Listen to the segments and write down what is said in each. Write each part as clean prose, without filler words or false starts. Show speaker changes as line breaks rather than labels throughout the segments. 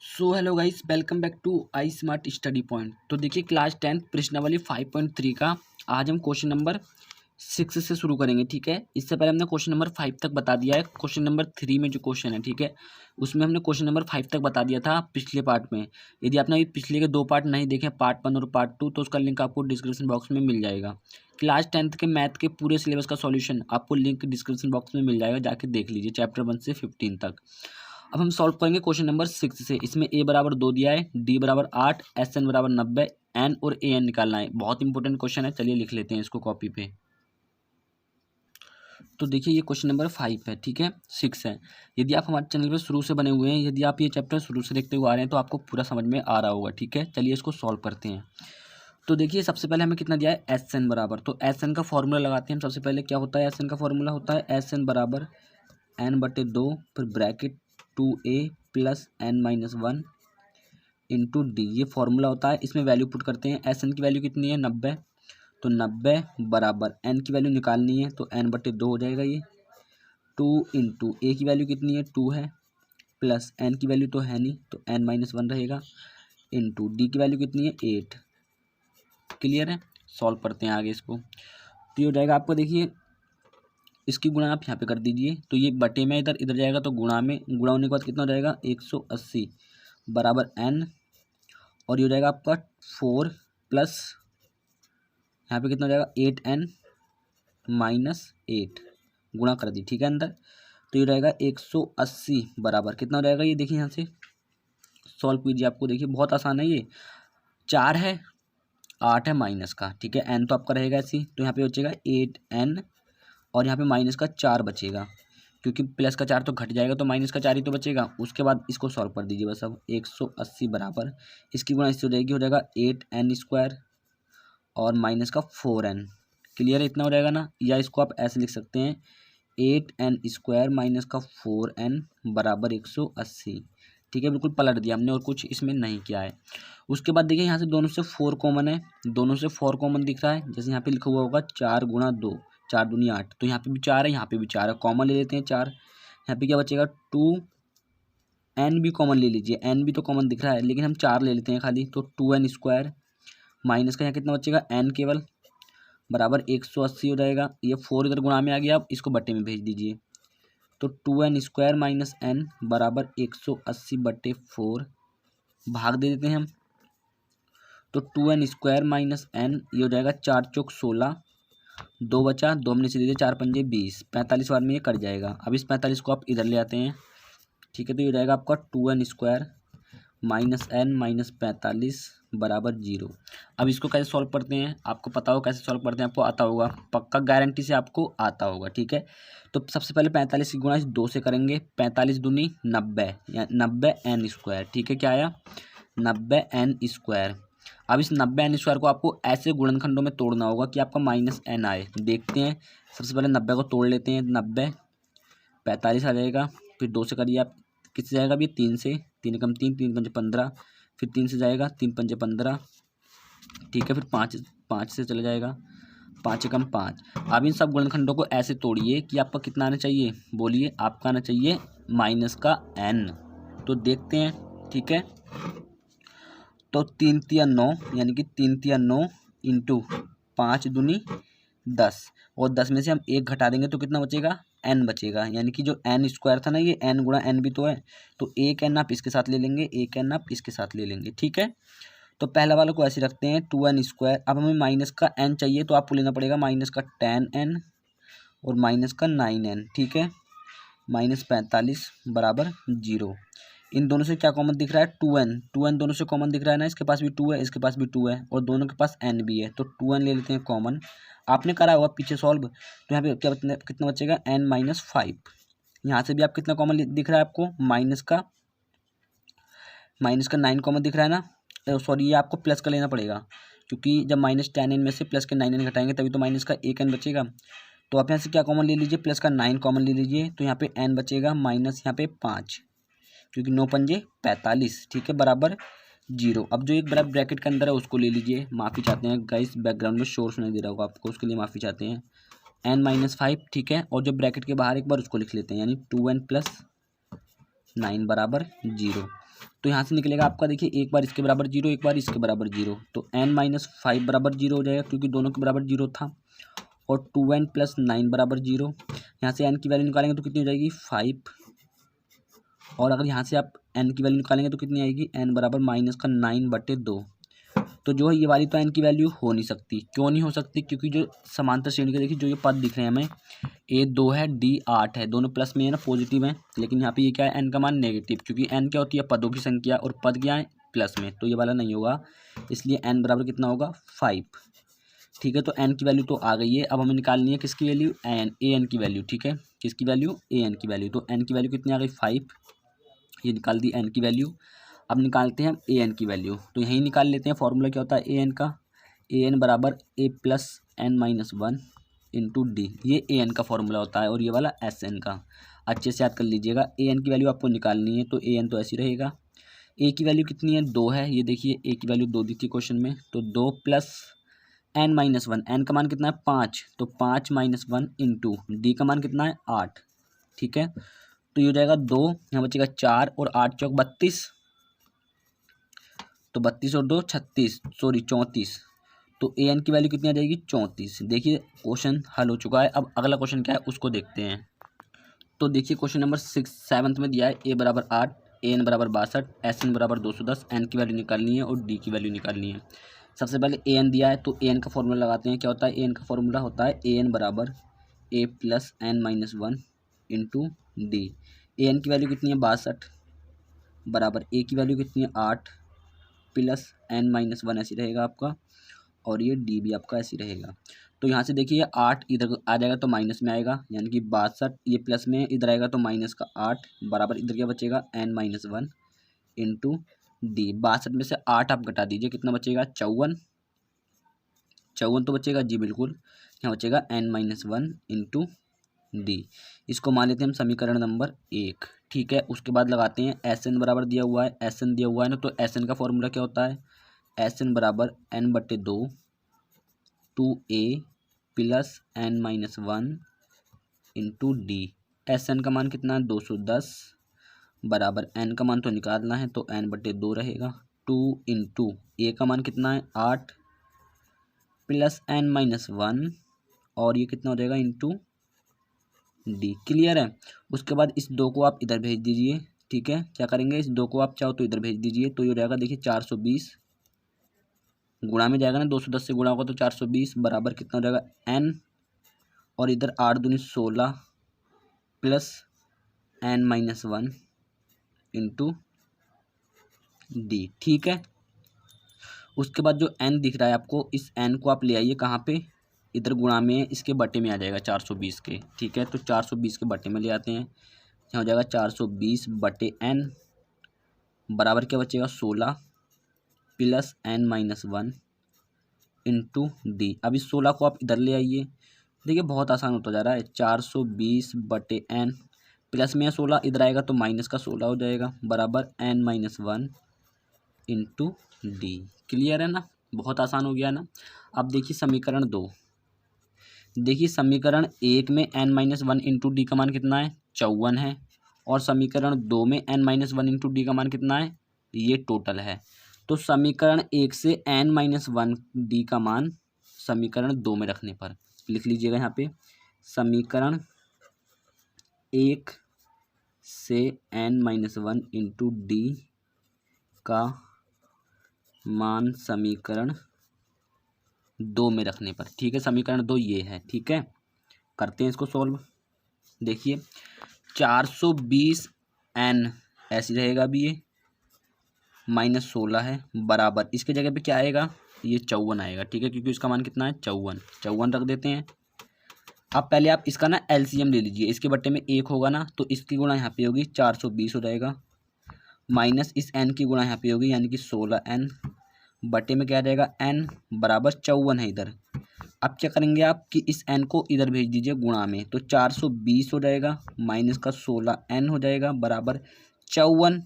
So hello guys, welcome back to I smart study point. तो देखिए class 10 प्रश्नावली 5.3 का आज हम क्वेश्चन नंबर 6 से शुरू करेंगे। ठीक है, इससे पहले हमने क्वेश्चन नंबर 5 तक बता दिया है। क्वेश्चन नंबर 3 में जो क्वेश्चन है, ठीक है, उसमें हमने क्वेश्चन नंबर 5 तक बता दिया था पिछले पार्ट में। यदि आपने अभी पिछले के 2 पार्ट नहीं देखे, पार्ट 1 और पार्ट 2, तो उसका लिंक आपको डिस्क्रिप्शन बॉक्स में मिल जाएगा। क्लास 10th के मैथ के पूरे सिलेबस का सॉल्यूशन आपको लिंक डिस्क्रिप्शन बॉक्स में मिल जाएगा, जाके देख लीजिए चैप्टर 1 से 15 तक। अब हम सॉल्व करेंगे क्वेश्चन नंबर 6 से। इसमें a बराबर 2 दिया है, d बराबर 8, SN बराबर 90, n और an निकालना है। बहुत इंपॉर्टेंट क्वेश्चन है, चलिए लिख लेते हैं इसको कॉपी पे। तो देखिए ये क्वेश्चन नंबर 5 है, ठीक है, 6 है। यदि आप हमारे चैनल पे शुरू से बने हुए हैं, यदि आप ये चैप्टर शुरू से देखते हुए आ रहे हैं, तो आपको पूरा समझ में आ रहा होगा। ठीक है, चलिए इसको सॉल्व करते हैं। तो देखिए सबसे पहले हमें कितना दिया है, SN बराबर, तो SN का फॉर्मूला लगाते हैं हम। सबसे पहले क्या होता है, SN का फॉर्मूला होता है SN बराबर n/2, फिर bracket 2a plus n-1 into D, ये फॉर्मूला होता है। इसमें वैल्यू पुट करते हैं। SN की वैल्यू कितनी है, 90, तो 90 बराबर n की वैल्यू निकालनी है, तो n/2 हो जाएगा ये। 2 इंटू ए की वैल्यू कितनी है, 2 है, प्लस n की वैल्यू तो है नहीं, तो n-1 रहेगा, इंटू डी की वैल्यू कितनी है, 8। क्लियर है, सॉल्व करते हैं आगे इसको। तो ये हो जाएगा आपको, देखिए इसकी गुणा आप यहाँ पे कर दीजिए, तो ये बटे में इधर इधर जाएगा, तो गुणा में गुणा होने के बाद कितना हो जाएगा, 180 बराबर n, और ये हो जाएगा आपका 4 प्लस यहाँ पे कितना हो जाएगा, 8n माइनस 8, गुणा कर दी, ठीक है अंदर। तो ये रहेगा 180 बराबर कितना हो जाएगा, ये देखिए यहाँ से सॉल्व कीजिए। आपको देखिए बहुत आसान है ये, 4 है, 8 है माइनस का, ठीक है, n तो आपका रहेगा ऐसी, तो यहाँ पे बचेगा 8n, और यहाँ पे माइनस का 4 बचेगा, क्योंकि प्लस का 4 तो घट जाएगा, तो माइनस का 4 ही तो बचेगा। उसके बाद इसको सॉल्व कर दीजिए बस। अब 180 बराबर इसकी गुणा इससे हो जाएगी, हो जाएगा 8n² और माइनस का 4n। क्लियर है, इतना हो जाएगा ना। या इसको आप ऐसे लिख सकते हैं, 8n² माइनस का 4n बराबर 180। ठीक है, बिल्कुल पलट दिया हमने और कुछ इसमें नहीं किया है। उसके बाद देखिए यहाँ से दोनों से 4 कॉमन है, दोनों से 4 कॉमन दिख रहा है। जैसे यहाँ पे लिखा हुआ होगा 4 गुणा 2, 4 दूनी 8, तो यहाँ पे भी 4 है, यहाँ पे भी 4 है, कॉमन ले लेते हैं 4। यहाँ पे क्या बचेगा, 2n भी कॉमन ले लीजिए, n भी तो कॉमन दिख रहा है, लेकिन हम 4 ले लेते हैं खाली, तो 2n² माइनस का यहाँ कितना बचेगा, n केवल, बराबर 180 हो जाएगा। ये 4 इधर गुणा में आ गया, आप इसको बटे में भेज दीजिए, तो 2n² माइनस n बराबर 180/4, भाग दे देते हैं हम, तो 2n² माइनस n, ये हो जाएगा 4 चौक 16, 2 बचा, 2 हमने से दे दिया, 4 पंजे 20, 45 बार में ये कट जाएगा। अब इस 45 को आप इधर ले आते हैं, ठीक है, तो ये हो जाएगा आपका 2n² माइनस n माइनस 45 बराबर 0। अब इसको कैसे सॉल्व करते हैं, आपको पता हो कैसे सॉल्व करते हैं, आपको आता होगा, पक्का गारंटी से आपको आता होगा। ठीक है, तो सबसे पहले 45 की गुणा इस 2 से करेंगे, 45 दूनी 90, या 90n²। ठीक है, क्या आया, 90n²। अब इस 90n² को आपको ऐसे गुणनखंडों में तोड़ना होगा कि आपका माइनस n आए। देखते हैं, सबसे पहले 90 को तोड़ लेते हैं, 90, 45 आ जाएगा, फिर 2 से करिए आप, किससे जाएगा अभी, 3 से, 3 कम 3, 3 पंजे 15, फिर 3 से जाएगा, 3 पंजे 15, ठीक है, फिर 5 से चला जाएगा, 5 कम 5। अब इन सब गुणनखंडों को ऐसे तोड़िए कि आपका कितना आना चाहिए, बोलिए, आपका आना चाहिए माइनस का n। तो देखते हैं, ठीक है, तो 3 तिया 9, यानी कि 3 तिया 9 इंटू 5 दूनी 10, और 10 में से हम 1 घटा देंगे तो कितना बचेगा, n बचेगा, यानी कि जो n² था ना, ये n गुणा n भी तो है, तो एक n आप इसके साथ ले लेंगे, एक n आप इसके साथ ले लेंगे। ठीक है, तो पहला वाला को ऐसे रखते हैं, 2n²। अब हमें माइनस का n चाहिए, तो आपको लेना पड़ेगा माइनस का 10n और माइनस का 9n। ठीक है, माइनस 45 बराबर 0। इन दोनों से क्या कॉमन दिख रहा है, 2n दोनों से कॉमन दिख रहा है ना, इसके पास भी 2 है, इसके पास भी 2 है, और दोनों के पास n भी है, तो 2n ले लेते हैं कॉमन। आपने करा होगा पीछे सॉल्व, तो यहाँ पे क्या कितना बचेगा, n-5। यहाँ से भी आप कितना कॉमन दिख रहा है आपको, माइनस का 9 कॉमन दिख रहा है ना, सॉरी ये आपको प्लस का लेना पड़ेगा, क्योंकि जब माइनस 10n में से प्लस के 9n घटाएंगे तभी तो माइनस का 1n बचेगा। तो आप यहाँ से क्या कॉमन ले लीजिए, प्लस का 9 कॉमन ले लीजिए, तो यहाँ पे n बचेगा माइनस यहाँ पे 5, क्योंकि 9 पंजे 45, ठीक है, बराबर 0। अब जो एक बड़ा ब्रैकेट के अंदर है उसको ले लीजिए। माफ़ी चाहते हैं गाइस, बैकग्राउंड में शोर सुनाई दे रहा होगा आपको, उसके लिए माफ़ी चाहते हैं। n-5, ठीक है, और जो ब्रैकेट के बाहर एक बार उसको लिख लेते हैं, यानी 2n + 9 बराबर 0। तो यहाँ से निकलेगा आपका, देखिए एक बार इसके बराबर 0, एक बार इसके बराबर 0, तो n-5 बराबर 0 हो जाएगा क्योंकि दोनों के बराबर 0 था। और 2n + 9 बराबर 0। यहाँ से n की वैल्यू निकालेंगे तो कितनी हो जाएगी 5। और अगर यहाँ से आप n की वैल्यू निकालेंगे तो कितनी आएगी, n बराबर -9/2। तो जो है ये वाली तो n की वैल्यू हो नहीं सकती। क्यों नहीं हो सकती, क्योंकि जो समांतर श्रेणी के देखिए जो ये पद दिख रहे हैं हमें, a 2 है, d 8 है, दोनों प्लस में है ना, पॉजिटिव है। लेकिन यहाँ पे ये क्या है, n का मान नेगेटिव, क्योंकि n क्या होती है, पदों की संख्या, और पद क्या है, प्लस में, तो ये वाला नहीं होगा। इसलिए n बराबर कितना होगा 5। ठीक है, तो n की वैल्यू तो आ गई है। अब हमें निकालनी है किसकी वैल्यू, an की वैल्यू। ठीक है, किसकी वैल्यू, an की वैल्यू। तो n की वैल्यू कितनी आ गई 5, ये निकाल दी n की वैल्यू। अब निकालते हैं हम an की वैल्यू, तो यहीं निकाल लेते हैं। फॉर्मूला क्या होता है an का, an बराबर a + n-1 इंटू डी, ये an का फॉर्मूला होता है, और ये वाला Sn का। अच्छे से याद कर लीजिएगा। an की वैल्यू आपको निकालनी है, तो an तो ऐसी रहेगा। a की वैल्यू कितनी है, 2 है, ये देखिए a की वैल्यू 2 दी थी क्वेश्चन में, तो 2 + n-1, n का मान कितना है 5, तो 5 - 1 इंटू डी का मान कितना है 8। ठीक है, तो ये हो जाएगा 2, यहाँ बचेगा 4, और 8 चौक 32, तो 32 और 2 36, सॉरी 34। तो an की वैल्यू कितनी आ जाएगी 34। देखिए क्वेश्चन हल हो चुका है। अब अगला क्वेश्चन क्या है उसको देखते हैं। तो देखिए क्वेश्चन नंबर 7 में दिया है a बराबर 8, an बराबर 62, Sn बराबर 210, n की वैल्यू निकालनी है और d की वैल्यू निकालनी है। सबसे पहले an दिया है, तो an का फॉर्मूला लगाते हैं। क्या होता है an का फॉर्मूला, होता है an बराबर a + n-1 into D. an की वैल्यू कितनी है 62, बराबर a की वैल्यू कितनी है 8 + n-1 ऐसी रहेगा आपका, और ये डी भी आपका ऐसी रहेगा। तो यहाँ से देखिए 8 इधर आ जाएगा तो माइनस में आएगा, यानी कि 62, ये प्लस में इधर आएगा तो माइनस का 8, बराबर इधर क्या बचेगा n-1 इंटू डी। 62 में से 8 आप घटा दीजिए, कितना बचेगा 54, 54 तो बचेगा जी बिल्कुल। यहाँ बचेगा n-1 इंटू डी। इसको मान लेते हैं हम समीकरण नंबर 1। ठीक है, उसके बाद लगाते हैं Sn बराबर दिया हुआ है, Sn दिया हुआ है ना, तो Sn का फॉर्मूला क्या होता है, Sn बराबर n/2 2a + n-1 into D. Sn का मान कितना है 210, बराबर n का मान तो निकालना है, तो n/2 रहेगा। 2 इंटू a का मान कितना है 8 + n-1, और ये कितना हो जाएगा इंटू डी। क्लियर है। उसके बाद इस 2 को आप इधर भेज दीजिए। ठीक है, क्या करेंगे, इस 2 को आप चाहो तो इधर भेज दीजिए, तो ये हो जाएगा देखिए 420, गुणा में जाएगा ना, 210 से गुणा होगा तो 420, बराबर कितना हो जाएगा n, और इधर 8 दूनी 16 + n-1 इंटू डी। ठीक है, उसके बाद जो n दिख रहा है आपको, इस n को आप ले आइए कहाँ पे, इधर गुणा में इसके बटे में आ जाएगा 420 के। ठीक है, तो 420 के बटे में ले आते हैं, यहाँ हो जाएगा 420/n, बराबर क्या बचेगा 16 + n-1 इंटू डी। अब इस 16 को आप इधर ले आइए, देखिए बहुत आसान होता जा रहा है। 420/n, प्लस में 16 इधर आएगा तो माइनस का 16 हो जाएगा, बराबर n-1 इंटू डी। क्लियर है ना, बहुत आसान हो गया ना। अब देखिए समीकरण 2, देखिए समीकरण 1 में n-1 इंटू डी का मान कितना है 54 है, और समीकरण 2 में n-1 इंटू डी का मान कितना है, ये टोटल है। तो समीकरण 1 से n-1 डी का मान समीकरण 2 में रखने पर लिख लीजिएगा यहाँ पे, समीकरण 1 से n-1 इंटू डी का मान समीकरण 2 में रखने पर। ठीक है, समीकरण 2 ये है। ठीक है, करते हैं इसको सॉल्व। देखिए 420n ऐसी रहेगा, अभी ये -16 है, बराबर इसके जगह पे क्या आएगा, ये 54 आएगा। ठीक है, क्योंकि इसका मान कितना है 54 रख देते हैं। अब पहले आप इसका ना एलसीएम ले लीजिए, इसके बट्टे में 1 होगा ना, तो इसकी गुणा यहाँ पे होगी 420 हो जाएगा, माइनस इस n की गुणा यहाँ पे होगी, यानी कि 16n, बटे में क्या आ जाएगा n, बराबर 54 है इधर। अब क्या करेंगे आप कि इस n को इधर भेज दीजिए गुणा में, तो 420 हो जाएगा, माइनस का 16n हो जाएगा, बराबर 54,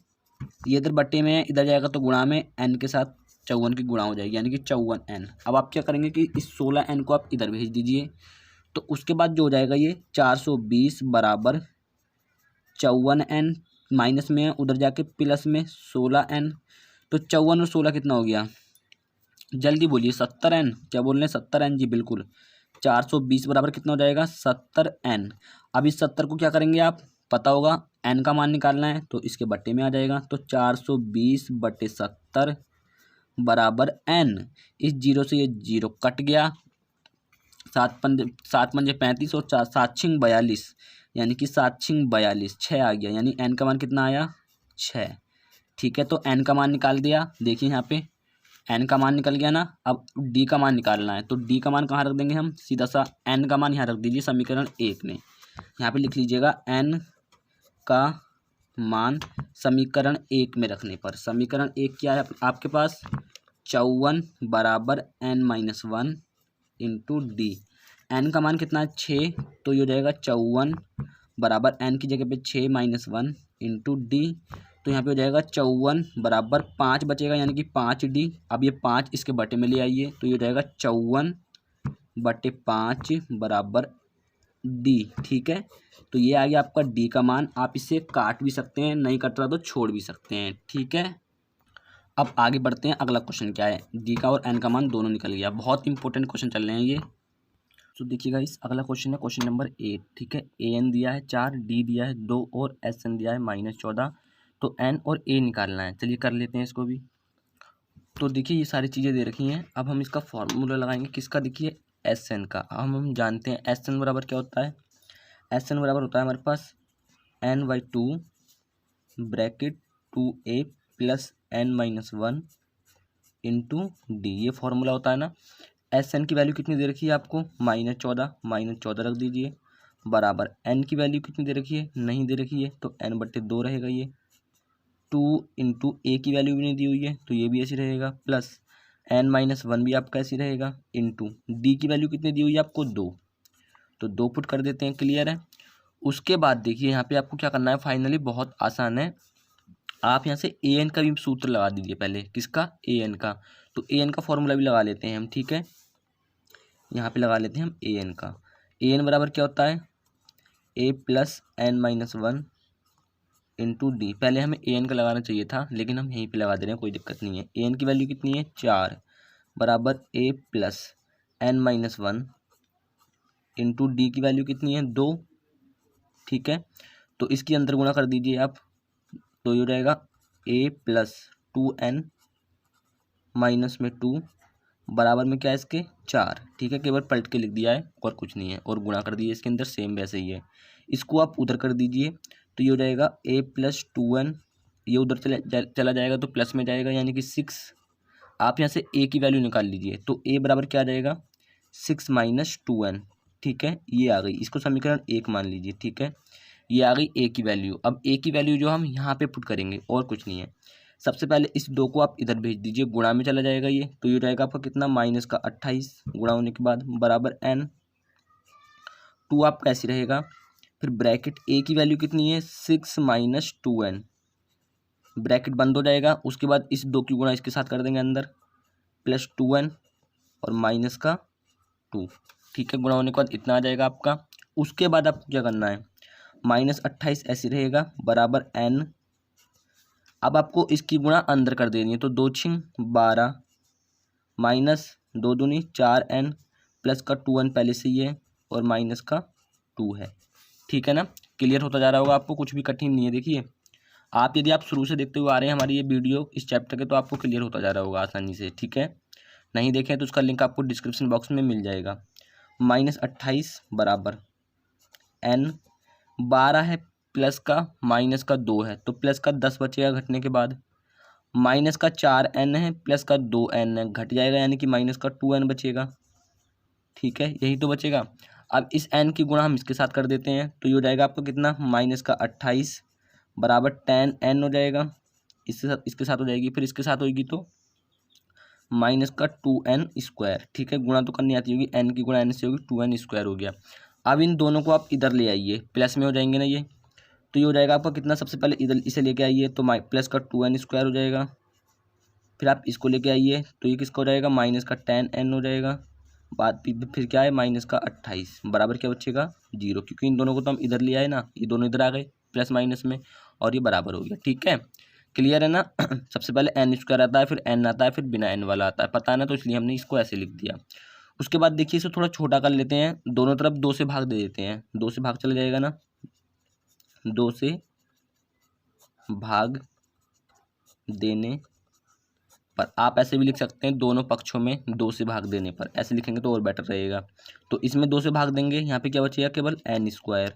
ये इधर बटे में है, इधर जाएगा तो गुणा में n के साथ 54 की गुणा हो जाएगी, यानी कि 54n। अब आप क्या करेंगे कि इस 16n को आप इधर भेज दीजिए, तो उसके बाद जो हो जाएगा ये 420 बराबर 54n माइनस में है, उधर जाके प्लस में 16n, तो 54 और 16 कितना हो गया, जल्दी बोलिए 70n। क्या बोल रहे हैं, 70n जी बिल्कुल। 420 बराबर कितना हो जाएगा, 70n। अब इस 70 को क्या करेंगे आप, पता होगा n का मान निकालना है तो इसके बट्टे में आ जाएगा, तो 420/70 बराबर n। इस जीरो से ये जीरो कट गया, 7 पंजे 35 और 4 7 6 42, यानी कि 7 6 42, 6 आ गया, यानी n का मान कितना आया, 6। ठीक है, तो n का मान निकाल दिया। देखिए यहाँ पे n का मान निकल गया ना। अब d का मान निकालना है, तो d का मान कहाँ रख देंगे हम, सीधा सा n का मान यहाँ रख दीजिए समीकरण 1 में। यहाँ पे लिख लीजिएगा n का मान समीकरण 1 में रखने पर, समीकरण 1 क्या है आपके पास, 54 बराबर n-1 इंटू डी। n का मान कितना है, 6, तो ये हो जाएगा 54 बराबर n की जगह पे 6-1 इंटू डी। तो यहाँ पे हो जाएगा 54 बराबर 5 बचेगा, यानी कि 5d। अब ये 5 इसके बटे में ले आइए, तो ये हो जाएगा 54/5 बराबर d। ठीक है, तो ये आ गया आपका d का मान। आप इसे काट भी सकते हैं, नहीं कट रहा तो छोड़ भी सकते हैं। ठीक है, अब आगे बढ़ते हैं। अगला क्वेश्चन क्या है, d का और n का मान दोनों निकल गया। बहुत इंपॉर्टेंट क्वेश्चन चल रहे हैं ये। तो देखिएगा इस अगला क्वेश्चन है क्वेश्चन नंबर 8। ठीक है, an दिया है 4, d दिया है 2 और sn दिया है -14। तो n और a निकालना है। चलिए कर लेते हैं इसको भी। तो देखिए ये सारी चीज़ें दे रखी हैं। अब हम इसका फॉर्मूला लगाएंगे किसका, देखिए sn का। हम जानते हैं sn बराबर क्या होता है, sn बराबर होता है हमारे पास n/2 bracket 2a plus n-1 into D. ये फॉर्मूला होता है ना। sn की वैल्यू कितनी दे रखी है आपको, -14 रख दीजिए, बराबर n की वैल्यू कितनी दे रखी है, नहीं दे रखी है, तो n/2 रहेगा। ये 2 इंटू ए की वैल्यू भी नहीं दी हुई है, तो ये भी ऐसी रहेगा, प्लस n-1 भी आपका ऐसी रहेगा, इंटू डी की वैल्यू कितनी दी हुई है आपको, 2, तो 2 पुट कर देते हैं। क्लियर है। उसके बाद देखिए यहाँ पे आपको क्या करना है, फाइनली बहुत आसान है। आप यहाँ से an का भी सूत्र लगा दीजिए पहले। किसका, an का। तो an का फॉर्मूला भी लगा लेते हैं हम। ठीक है, यहाँ पे लगा लेते हैं हम an का। an बराबर क्या होता है, a plus n-1 into D. पहले हमें an का लगाना चाहिए था, लेकिन हम यहीं पे लगा दे रहे हैं, कोई दिक्कत नहीं है। an की वैल्यू कितनी है, 4 बराबर a plus n-1 into D की वैल्यू कितनी है, 2। ठीक है, तो इसके अंदर गुणा कर दीजिए आप, तो ये हो जाएगा a प्लस 2n माइनस में 2 बराबर में क्या है इसके, 4। ठीक है, केवल पलट के लिख दिया है और कुछ नहीं है, और गुणा कर दिए इसके अंदर, सेम वैसे ही है। इसको आप उधर कर दीजिए, तो ये हो जाएगा a प्लस 2n, ये उधर चला जाएगा तो प्लस में जाएगा, यानी कि 6। आप यहाँ से a की वैल्यू निकाल लीजिए, तो a बराबर क्या आ जाएगा, 6 माइनस 2n। ठीक है, ये आ गई, इसको समीकरण 1 मान लीजिए। ठीक है, ये आ गई a की वैल्यू। अब a की वैल्यू जो हम यहाँ पे पुट करेंगे, और कुछ नहीं है। सबसे पहले इस 2 को आप इधर भेज दीजिए, गुणा में चला जाएगा ये, तो ये रहेगा आपका कितना, -28 गुणा होने के बाद बराबर n। 2 आप कैसे रहेगा, फिर ब्रैकेट a की वैल्यू कितनी है, 6 माइनस 2n, ब्रैकेट बंद हो जाएगा। उसके बाद इस 2 की गुणा इसके साथ कर देंगे अंदर, प्लस 2n और माइनस का 2। ठीक है, गुणा होने के बाद इतना आ जाएगा आपका। उसके बाद आपको क्या करना है, -28 ऐसे रहेगा बराबर n। अब आपको इसकी गुणा अंदर कर देनी है, तो 2 6 12 माइनस 2 दूनी 4n प्लस का 2n पहले से ही है, और माइनस का 2 है। ठीक है ना, क्लियर होता जा रहा होगा आपको, कुछ भी कठिन नहीं है। देखिए आप यदि आप शुरू से देखते हुए आ रहे हैं हमारी ये वीडियो इस चैप्टर के, तो आपको क्लियर होता जा रहा होगा आसानी से। ठीक है, नहीं देखें तो उसका लिंक आपको डिस्क्रिप्शन बॉक्स में मिल जाएगा। -28 बराबर n, 12 है प्लस का, माइनस का 2 है, तो प्लस का 10 बचेगा घटने के बाद, माइनस का 4n है प्लस का 2n है, घट जाएगा, यानी कि माइनस का 2n बचेगा। ठीक है, यही तो बचेगा। अब इस n की गुणा हम इसके साथ कर देते हैं, तो ये हो जाएगा आपको कितना, -28 बराबर 10n हो जाएगा, इसके साथ हो जाएगी, फिर इसके साथ होगी तो माइनस का 2n²। ठीक है, गुणा तो करनी आती होगी, n की गुणा n से होगी, 2n² हो गया। अब इन दोनों को आप इधर ले आइए, प्लस में हो जाएंगे ना ये, तो ये हो जाएगा आपका कितना, सबसे पहले इधर इसे लेके आइए, तो प्लस का 2n² हो जाएगा। फिर आप इसको लेके आइए, तो ये किसका हो जाएगा, माइनस का 10n हो जाएगा। बाद फिर क्या है, माइनस का 28 बराबर क्या बचेगा, 0, क्योंकि इन दोनों को तो हम इधर ले आए ना, ये दोनों इधर आ गए प्लस माइनस में, और ये बराबर हो गया। ठीक है, क्लियर है ना। सबसे पहले एन स्क्वायर आता है, फिर एन आता है, फिर बिना एन वाला आता है, पता है ना, तो इसलिए हमने इसको ऐसे लिख दिया। उसके बाद देखिए इसे थोड़ा छोटा कर लेते हैं, दोनों तरफ 2 से भाग दे देते हैं, 2 से भाग चला जाएगा ना, 2 से भाग देने पर आप ऐसे भी लिख सकते हैं, दोनों पक्षों में 2 से भाग देने पर, ऐसे लिखेंगे तो और बेटर रहेगा। तो इसमें 2 से भाग देंगे, यहाँ पे क्या बचेगा, केवल एन स्क्वायर।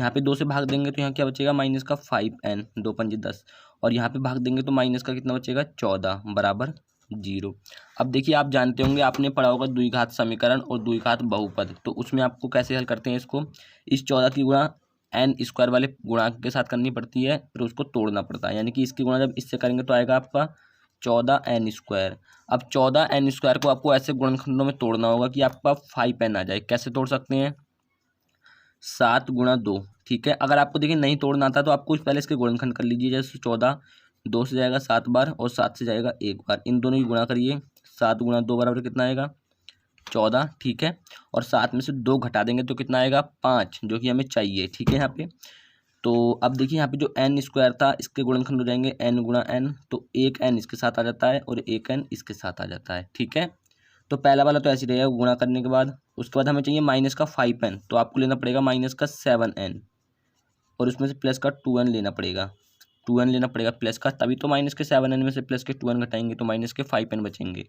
यहाँ पे 2 से भाग देंगे तो यहाँ क्या बचेगा, माइनस का 5n, 2 पंजे 10, और यहाँ पे भाग देंगे तो माइनस का कितना बचेगा, 14 बराबर 0। अब देखिए आप जानते होंगे, आपने पढ़ा होगा द्विघात समीकरण और द्विघात बहुपद, तो उसमें आपको कैसे हल करते हैं इसको, इस 14 की गुणा एन स्क्वायर वाले गुणांक के साथ करनी पड़ती है, फिर उसको तोड़ना पड़ता है, यानी कि इसकी गुणा जब इससे करेंगे तो आएगा आपका 14n स्क्वायर। अब 14n स्क्वायर को आपको ऐसे गुणनखंडों में तोड़ना होगा कि आपका 5n आ जाए। कैसे तोड़ सकते हैं, 7 गुणा 2। ठीक है, अगर आपको देखिए नहीं तोड़ना आता तो आपको पहले इसके गुणनखंड कर लीजिए, जैसे 14 2 से जाएगा 7 बार और 7 से जाएगा 1 बार, इन दोनों की गुणा करिए, 7 गुणा 2 बराबर कितना आएगा, 14। ठीक है, और 7 में से 2 घटा देंगे तो कितना आएगा, 5, जो कि हमें चाहिए। ठीक है, यहाँ पे तो अब देखिए यहाँ पे जो एन स्क्वायर था इसके गुणनखंड हो जाएंगे एन गुणा एन, तो एक एन इसके साथ आ जाता है और एक एन इसके साथ आ जाता है। ठीक है, तो पहला वाला तो ऐसे ही रहेगा गुणा करने के बाद। उसके बाद हमें चाहिए माइनस का 5n, तो आपको लेना पड़ेगा माइनस का 7n, और उसमें से प्लस का 2n लेना पड़ेगा, 2n लेना पड़ेगा प्लस का, तभी तो माइनस के 7n में से प्लस के 2n घटाएंगे तो माइनस के 5n बचेंगे।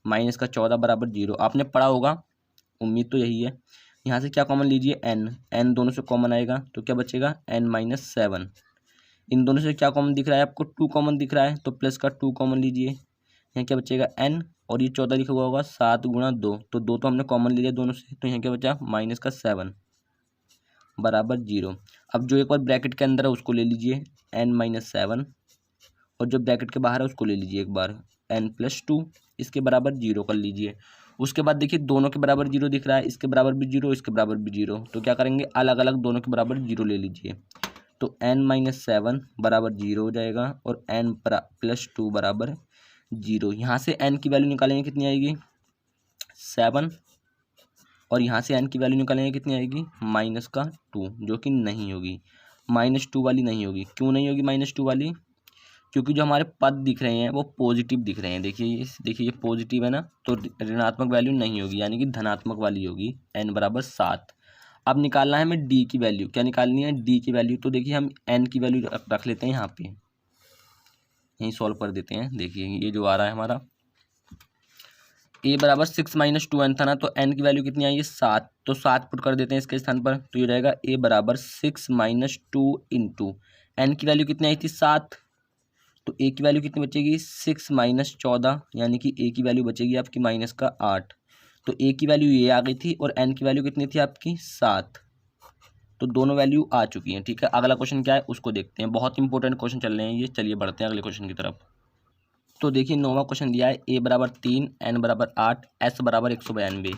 माइनस का 14 बराबर 0, आपने पढ़ा होगा, उम्मीद तो यही है। यहाँ से क्या कॉमन लीजिए, n दोनों से कॉमन आएगा तो क्या बचेगा, n-7। इन दोनों से क्या कॉमन दिख रहा है आपको, 2 कॉमन दिख रहा है, तो प्लस का 2 कॉमन लीजिए, यहाँ क्या बचेगा n, और ये 14 लिखा हुआ होगा 7 गुणा 2, तो 2 तो हमने कॉमन ले लिया दोनों से, तो यहाँ क्या बचा, माइनस का 7 बराबर 0। अब जो एक बार ब्रैकेट के अंदर है उसको ले लीजिए n-7, और जो ब्रैकेट के बाहर है उसको ले लीजिए एक बार n+2, इसके बराबर 0 कर लीजिए। उसके बाद देखिए दोनों के बराबर 0 दिख रहा है, इसके बराबर भी 0, इसके बराबर भी 0, तो क्या करेंगे, अलग अलग दोनों के बराबर 0 ले लीजिए, तो n-7 बराबर 0 हो जाएगा और n+2 बराबर 0। यहाँ से n की वैल्यू निकालेंगे कितनी आएगी, 7, और यहाँ से n की वैल्यू निकालेंगे कितनी आएगी, -2, जो कि नहीं होगी, -2 वाली नहीं होगी। क्यों नहीं होगी -2 वाली, क्योंकि जो हमारे पद दिख रहे हैं वो पॉजिटिव दिख रहे हैं। देखिए ये पॉजिटिव है ना, तो ऋणात्मक वैल्यू नहीं होगी, यानी कि धनात्मक वाली होगी, n बराबर 7। अब निकालना है हमें d की वैल्यू, क्या निकालनी है, d की वैल्यू, तो देखिए हम n की वैल्यू रख लेते हैं यहाँ पे, यहीं सॉल्व कर देते हैं। देखिए ये जो आ रहा है हमारा a बराबर 6 - 2n था ना, तो n की वैल्यू कितनी आई है, 7, तो 7 पुट कर देते हैं इसके स्थान पर, तो ये रहेगा a बराबर 6 - 2 इंटू n की वैल्यू कितनी आई थी, 7, तो a की वैल्यू कितनी बचेगी, 6 - 14, यानी कि a की वैल्यू बचेगी आपकी माइनस का 8, तो a की वैल्यू ये आ गई थी और n की वैल्यू कितनी थी आपकी, 7, तो दोनों वैल्यू आ चुकी हैं। ठीक है, अगला क्वेश्चन क्या है उसको देखते हैं, बहुत इंपॉर्टेंट क्वेश्चन चल रहे हैं ये, चलिए बढ़ते हैं अगले क्वेश्चन की तरफ। तो देखिए 9वां क्वेश्चन दिया है, a बराबर 3, n बराबर 8, s बराबर 192।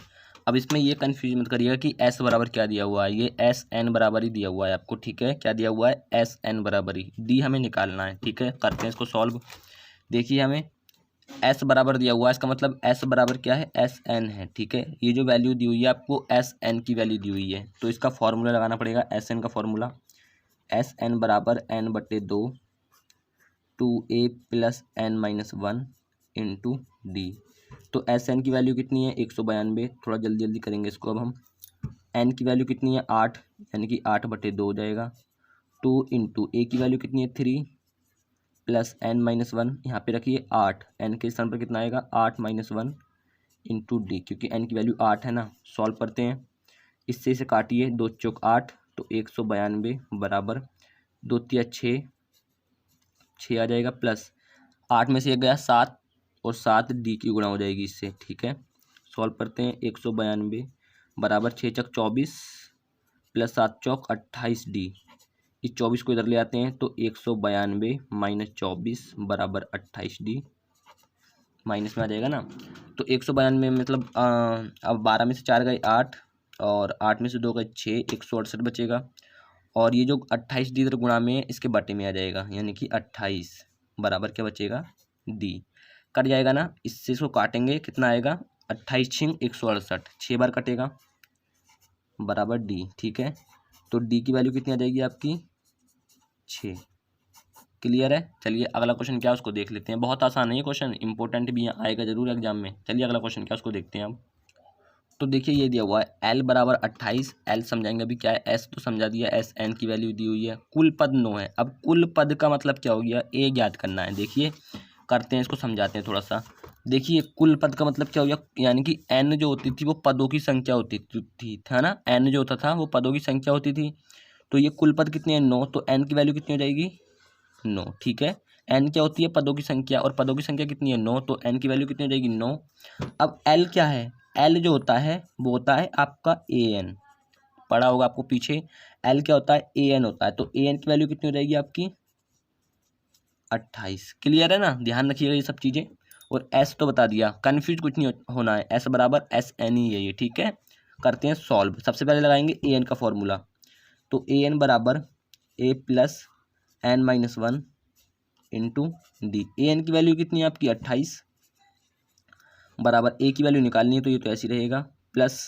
अब इसमें ये कन्फ्यूज मत करिएगा कि s बराबर क्या दिया हुआ है, ये s n बराबर ही दिया हुआ है आपको। ठीक है, क्या दिया हुआ है, s n बराबर ही, d हमें निकालना है। ठीक है, करते हैं इसको सॉल्व। देखिए हमें s बराबर दिया हुआ है, इसका मतलब s बराबर क्या है, s n है। ठीक है, ये जो वैल्यू दी हुई है आपको s n की वैल्यू दी हुई है, तो इसका फॉर्मूला लगाना पड़ेगा, s n का फॉर्मूला, s n बराबर n/2 2a + n-1 into D. तो एस एन की वैल्यू कितनी है, 192, थोड़ा जल्दी जल्दी करेंगे इसको। अब हम एन की वैल्यू कितनी है, 8, यानी कि 8/2 हो जाएगा, 2 इंटू ए की वैल्यू कितनी है, 3 + n-1, यहाँ पे रखिए 8, एन के स्थान पर कितना आएगा, 8 - 1 इंटू डी, क्योंकि एन की वैल्यू 8 है ना। सॉल्व करते हैं, इससे इसे काटिए, 2 चौक 8, तो 192 बराबर 2 तिया 6 आ जाएगा, प्लस 8 में से एक गया 7, और 7 डी की गुणा हो जाएगी इससे। ठीक है, सॉल्व करते हैं, 192 बराबर 6 चक 24 प्लस 7 चौक 28 डी। इस 24 को इधर ले आते हैं, तो 192 - 24 बराबर 28 डी, माइनस में आ जाएगा ना। तो 192 मतलब अब 12 में से 4 गए 8, और 8 में से 2 गए 6, 168 बचेगा, और ये जो 28 डी इधर गुणा में इसके बटे में आ जाएगा, यानी कि 28 बराबर क्या बचेगा, डी। कट जाएगा ना, इससे इसको काटेंगे, कितना आएगा, 28 छिंग 168, 6 बार कटेगा, बराबर डी। ठीक है, तो डी की वैल्यू कितनी आ जाएगी आपकी, 6। क्लियर है। चलिए अगला क्वेश्चन क्या है उसको देख लेते हैं। बहुत आसान है ये क्वेश्चन, इंपॉर्टेंट भी आएगा जरूर एग्जाम में। चलिए अगला क्वेश्चन क्या है उसको देखते हैं अब। तो देखिए ये दिया हुआ है L बराबर 28, L समझाएंगे अभी क्या है, S तो समझा दिया, S N की वैल्यू दी हुई है, कुल पद 9 है। अब कुल पद का मतलब क्या हो गया, A ज्ञात करना है। देखिए करते हैं इसको, समझाते हैं थोड़ा सा। देखिए कुल पद का मतलब क्या हो गया, यानी कि N जो होती थी वो पदों की संख्या होती थी, था ना। N जो होता था वो पदों की संख्या होती थी। तो ये कुल पद कितने हैं, 9, तो N की वैल्यू कितनी हो जाएगी, 9। ठीक है, N क्या होती है, पदों की संख्या, और पदों की संख्या कितनी है, 9, तो N की वैल्यू कितनी हो जाएगी, 9। अब L क्या है, L जो होता है वो होता है आपका AN, पढ़ा होगा आपको पीछे। L क्या होता है, AN होता है। तो AN की वैल्यू कितनी हो जाएगी आपकी, 28। क्लियर है ना, ध्यान रखिएगा ये सब चीज़ें। और S तो बता दिया, कन्फ्यूज कुछ नहीं होना है, S बराबर SN ही है ये। ठीक है, करते हैं सॉल्व। सबसे पहले लगाएंगे AN का फॉर्मूला। तो AN बराबर A plus N-1 into D. AN की वैल्यू कितनी है आपकी, 28, बराबर A की वैल्यू निकालनी है तो ये तो ऐसी रहेगा, प्लस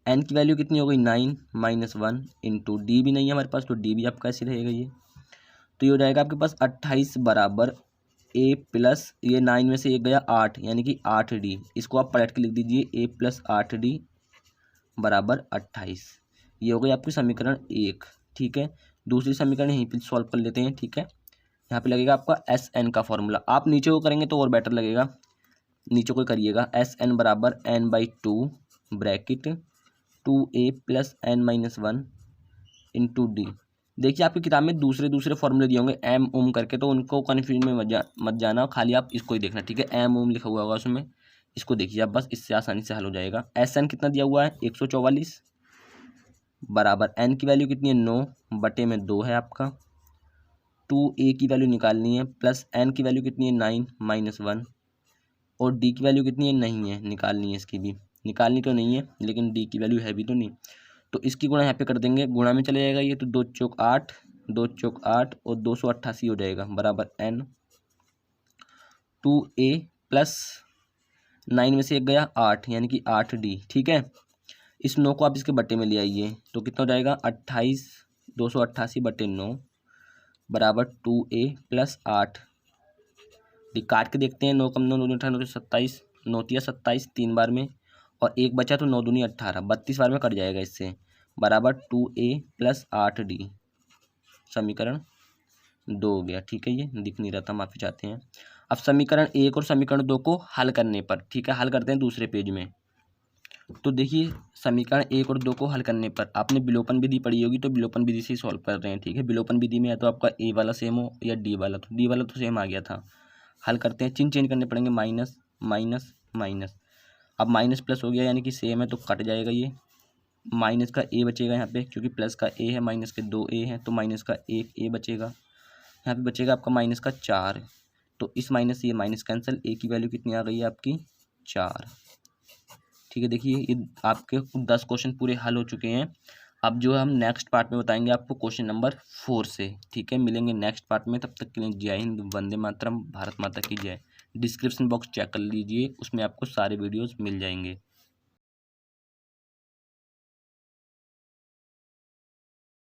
N की वैल्यू कितनी हो गई, 9-1 इंटू डी भी नहीं है हमारे पास, तो डी भी आपका ऐसे रहेगा ये। तो ये हो जाएगा आपके पास 28 बराबर A प्लस, ये 9 में से एक गया 8, यानी कि 8D। इसको आप पलट के लिख दीजिए, A प्लस 8D बराबर 28। ये हो गई आपकी समीकरण 1। ठीक है, दूसरी समीकरण यहीं पर सॉल्व कर लेते हैं। ठीक है, यहाँ पे लगेगा आपका SN का फॉर्मूला। आप नीचे को करेंगे तो और बेटर लगेगा, नीचे को करिएगा। SN बराबर N/2 bracket 2A plus N-1 into D. देखिए आपकी किताब में दूसरे फॉर्मूले दिए होंगे एम ओम करके, तो उनको कन्फ्यूजन में मत जाना, खाली आप इसको ही देखना। ठीक है, एम ओम लिखा हुआ होगा उसमें, इसको देखिए आप बस, इससे आसानी से हल हो जाएगा। SN कितना दिया हुआ है, 144 बराबर N की वैल्यू कितनी है, 9/2 है आपका। 2A की वैल्यू निकालनी है, प्लस N की वैल्यू कितनी है, 9-1, और D की वैल्यू कितनी है, नहीं है, निकालनी है। इसकी भी निकालनी तो नहीं है, लेकिन D की वैल्यू है भी तो नहीं, तो इसकी गुणा यहाँ पे कर देंगे, गुणा में चले जाएगा ये, तो 2 चौक 8, 2 चौक 8 और 288 हो जाएगा, बराबर N। 2A प्लस 9 में से एक गया 8, यानी कि 8D। ठीक है, इस 9 को आप इसके बट्टे में ले आइए, तो कितना हो जाएगा, 28, 288/9 बराबर 2A प्लस 8। काट के देखते हैं, 9 कम 9 दूनी 18, 27, 9-27 3 बार में, और एक बचा तो 9 दूनी 18, 32 बार में कट जाएगा इससे, बराबर 2A प्लस 8D समीकरण 2 हो गया। ठीक है, ये दिख नहीं रहा था, माफ़ी चाहते हैं। अब समीकरण 1 और समीकरण 2 को हल करने पर, ठीक है, हल करते हैं दूसरे पेज में। तो देखिए समीकरण 1 और 2 को हल करने पर आपने विलोपन विधि पढ़ी होगी, तो विलोपन विधि से ही सॉल्व कर रहे हैं। ठीक है, विलोपन विधि में या तो आपका A वाला सेम हो या D वाला, तो D वाला तो सेम आ गया था। हल करते हैं, चिन्ह चेंज करने पड़ेंगे, माइनस माइनस माइनस। अब माइनस प्लस हो गया, यानी कि सेम है तो कट जाएगा ये, माइनस का A बचेगा यहाँ पे, क्योंकि प्लस का A है, माइनस के 2 A हैं, तो माइनस का 1 A बचेगा। यहाँ पे बचेगा आपका माइनस का 4, तो इस माइनस से ये माइनस कैंसिल, A की वैल्यू कितनी आ गई है आपकी, 4। ठीक है, देखिए ये आपके 10 क्वेश्चन पूरे हल हो चुके हैं। अब जो हम नेक्स्ट पार्ट में बताएंगे आपको क्वेश्चन नंबर 4 से। ठीक है, मिलेंगे नेक्स्ट पार्ट में, तब तक के लिए जय हिंद, वंदे मातरम, भारत माता की जय। डिस्क्रिप्शन बॉक्स चेक कर लीजिए, उसमें आपको सारे वीडियोस मिल जाएंगे।